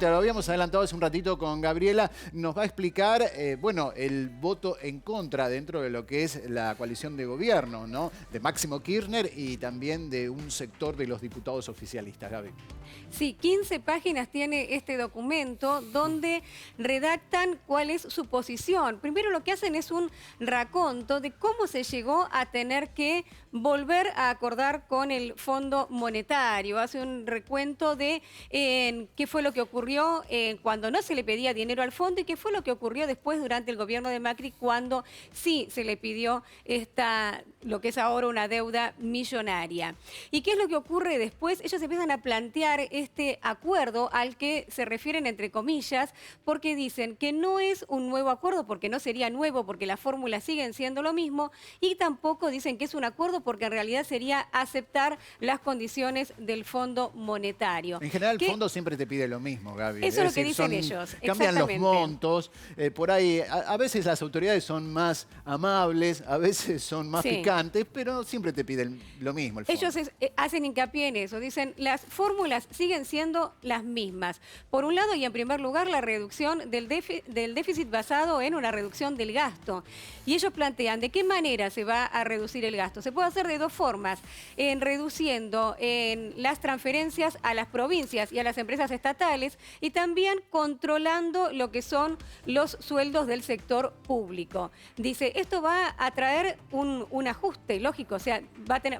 Te lo habíamos adelantado hace un ratito con Gabriela, nos va a explicar, bueno, el voto en contra dentro de lo que es la coalición de gobierno, ¿no? De Máximo Kirchner y también de un sector de los diputados oficialistas, Gaby. Sí, 15 páginas tiene este documento donde redactan cuál es su posición. Primero lo que hacen es un raconto de cómo se llegó a tener que volver a acordar con el Fondo Monetario. Hace un recuento de qué fue lo que ocurrió cuando no se le pedía dinero al fondo y qué fue lo que ocurrió después durante el gobierno de Macri cuando sí se le pidió lo que es ahora una deuda millonaria. ¿Y qué es lo que ocurre después? Ellos empiezan a plantear este acuerdo al que se refieren entre comillas, porque dicen que no es un nuevo acuerdo, porque no sería nuevo, porque las fórmulas siguen siendo lo mismo, y tampoco dicen que es un acuerdo porque en realidad sería aceptar las condiciones del Fondo Monetario. En general el fondo siempre te pide lo mismo, Gaby. Eso es lo que dicen ellos. Cambian los montos, por ahí a veces las autoridades son más amables, a veces son más picantes, pero siempre te piden lo mismo. Ellos hacen hincapié en eso, dicen las fórmulas siguen siendo las mismas. Por un lado y en primer lugar la reducción del déficit basado en una reducción del gasto. Y ellos plantean de qué manera se va a reducir el gasto. Se puede hacer de dos formas, reduciendo las transferencias a las provincias y a las empresas estatales y también controlando lo que son los sueldos del sector público. Dice, esto va a traer un ajuste, lógico, o sea,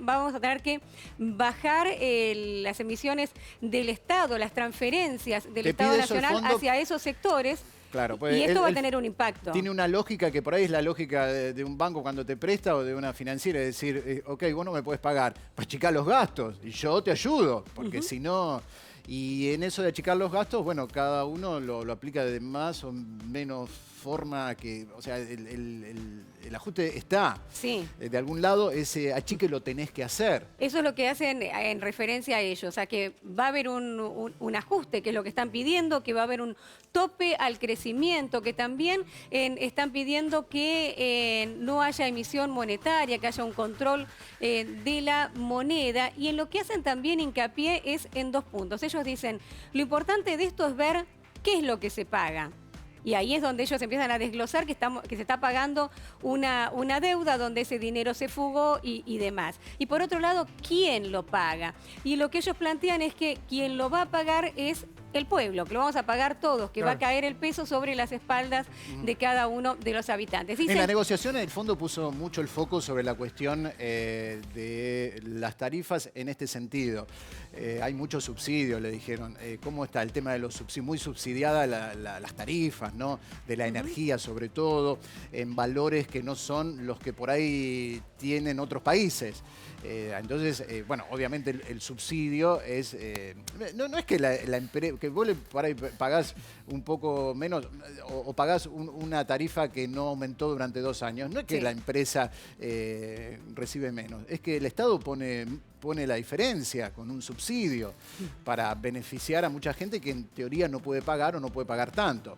vamos a tener que bajar las emisiones del Estado, las transferencias del Estado Nacional hacia esos sectores. Claro, pues y esto va a tener un impacto. Tiene una lógica que por ahí es la lógica de un banco cuando te presta o de una financiera, es decir, ok, vos no me puedes pagar, pues achicar los gastos y yo te ayudo, porque si no... Y en eso de achicar los gastos, bueno, cada uno lo aplica de más o menos forma que, o sea, el ajuste está. Sí. De algún lado ese achique lo tenés que hacer. Eso es lo que hacen en referencia a ellos, o sea que va a haber un ajuste, que es lo que están pidiendo, que va a haber un tope al crecimiento, que también están pidiendo que no haya emisión monetaria, que haya un control de la moneda. Y en lo que hacen también hincapié es en dos puntos. Ellos dicen, lo importante de esto es ver qué es lo que se paga. Y ahí es donde ellos empiezan a desglosar que se está pagando una deuda donde ese dinero se fugó y demás. Y por otro lado, ¿quién lo paga? Y lo que ellos plantean es que quien lo va a pagar es el pueblo, que lo vamos a pagar todos, que va a caer el peso sobre las espaldas de cada uno de los habitantes. Dicen, en la negociación el fondo puso mucho el foco sobre la cuestión de las tarifas en este sentido. Hay mucho subsidio, le dijeron. ¿Cómo está el tema de los subsidios? Muy subsidiadas las tarifas, ¿no? De la energía sobre todo, en valores que no son los que por ahí tienen otros países. Entonces, bueno, obviamente el subsidio es... no es que la empresa... que vos por ahí pagás un poco menos o pagás una tarifa que no aumentó durante 2 años. No es que la empresa recibe menos, es que el Estado pone la diferencia con un subsidio para beneficiar a mucha gente que en teoría no puede pagar o no puede pagar tanto.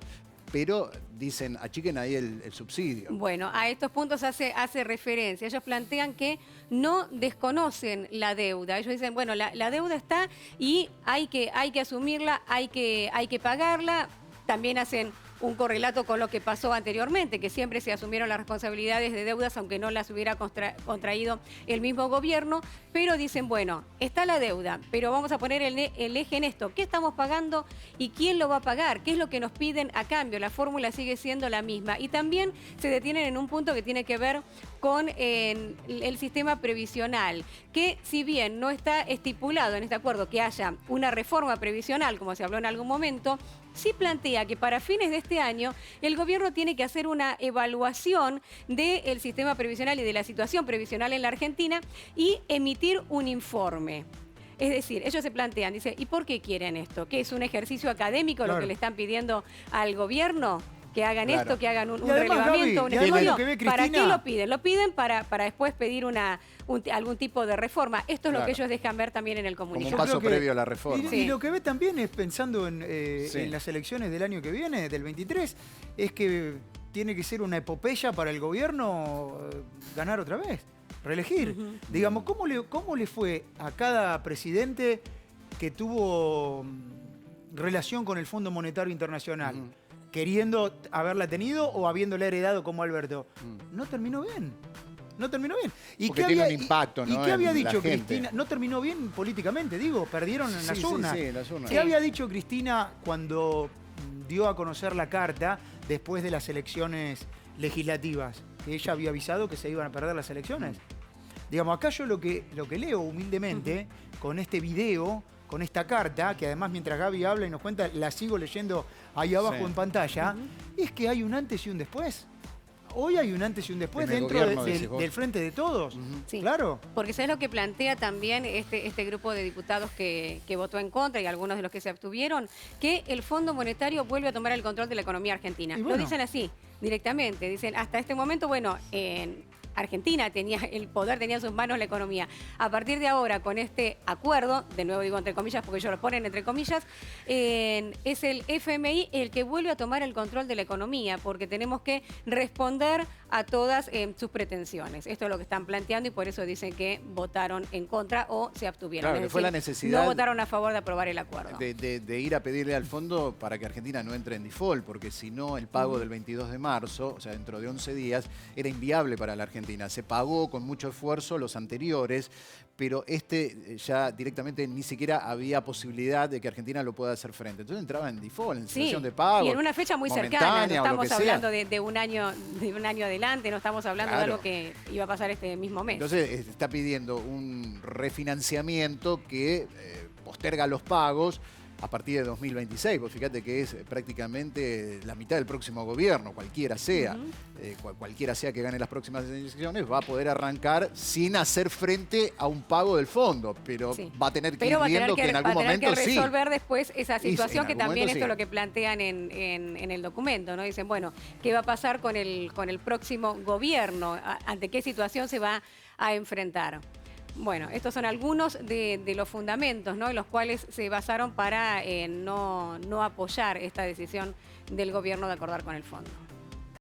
Pero dicen, achiquen ahí el subsidio. Bueno, a estos puntos hace referencia. Ellos plantean que no desconocen la deuda. Ellos dicen, bueno, la deuda está y hay que asumirla, hay que pagarla. También hacen un correlato con lo que pasó anteriormente, que siempre se asumieron las responsabilidades de deudas, aunque no las hubiera contraído el mismo gobierno, pero dicen, bueno, está la deuda, pero vamos a poner el eje en esto. ¿Qué estamos pagando y quién lo va a pagar? ¿Qué es lo que nos piden a cambio? La fórmula sigue siendo la misma. Y también se detienen en un punto que tiene que ver con el sistema previsional, que si bien no está estipulado en este acuerdo que haya una reforma previsional, como se habló en algún momento, sí plantea que para fines de este año el gobierno tiene que hacer una evaluación del sistema previsional y de la situación previsional en la Argentina y emitir un informe. Es decir, ellos se plantean, dice, ¿y por qué quieren esto? ¿Qué es un ejercicio académico lo que le están pidiendo al gobierno? Que hagan esto, que hagan un relevamiento, un estudio. ¿Para qué lo piden? Lo piden para después pedir algún tipo de reforma. Esto es lo que ellos dejan ver también en el comunicado. Como un paso previo a la reforma. Y lo que ve también es, pensando en las elecciones del año que viene, del 23, es que tiene que ser una epopeya para el gobierno ganar otra vez, reelegir. Digamos, ¿cómo le fue a cada presidente que tuvo relación con el Fondo Monetario Internacional, queriendo haberla tenido o habiéndola heredado como Alberto. No terminó bien. No terminó bien. ¿Y porque tiene un impacto, ¿no? ¿Y qué había en dicho la gente? Cristina? No terminó bien políticamente, digo, perdieron en las urnas. Sí, las urnas. ¿Qué había dicho Cristina cuando dio a conocer la carta después de las elecciones legislativas? Que ella había avisado que se iban a perder las elecciones. Digamos, acá yo lo que leo humildemente con este video, con esta carta, que además mientras Gaby habla y nos cuenta, la sigo leyendo ahí abajo en pantalla, es que hay un antes y un después. Hoy hay un antes y un después dentro del Frente de Todos. Sí. Claro. Porque ¿sabes lo que plantea también este grupo de diputados que votó en contra y algunos de los que se abstuvieron? Que el Fondo Monetario vuelve a tomar el control de la economía argentina. Y bueno, lo dicen así, directamente. Dicen, hasta este momento, bueno, Argentina tenía el poder, tenía en sus manos la economía. A partir de ahora, con este acuerdo, de nuevo digo entre comillas porque ellos lo ponen entre comillas, es el FMI el que vuelve a tomar el control de la economía, porque tenemos que responder a todas sus pretensiones. Esto es lo que están planteando y por eso dicen que votaron en contra o se abstuvieron. Claro, es que decir, fue la necesidad no votaron a favor de aprobar el acuerdo. De ir a pedirle al fondo para que Argentina no entre en default, porque si no el pago del 22 de marzo, o sea, dentro de 11 días, era inviable para la Argentina. Se pagó con mucho esfuerzo los anteriores, pero ya directamente ni siquiera había posibilidad de que Argentina lo pueda hacer frente. Entonces entraba en default, en situación de pago. Y en una fecha muy cercana, no estamos hablando de un año adelante, no estamos hablando de algo que iba a pasar este mismo mes. Entonces está pidiendo un refinanciamiento que posterga los pagos a partir de 2026, pues fíjate que es prácticamente la mitad del próximo gobierno, cualquiera sea, cualquiera sea que gane las próximas elecciones, va a poder arrancar sin hacer frente a un pago del fondo, pero va a tener que ir viendo que en algún momento va a tener que resolver después esa situación que también esto es sí. lo que plantean en el documento, ¿no? Dicen, bueno, ¿qué va a pasar con el próximo gobierno? ¿Ante qué situación se va a enfrentar? Bueno, estos son algunos de los fundamentos, ¿no?, en los cuales se basaron para no apoyar esta decisión del gobierno de acordar con el fondo.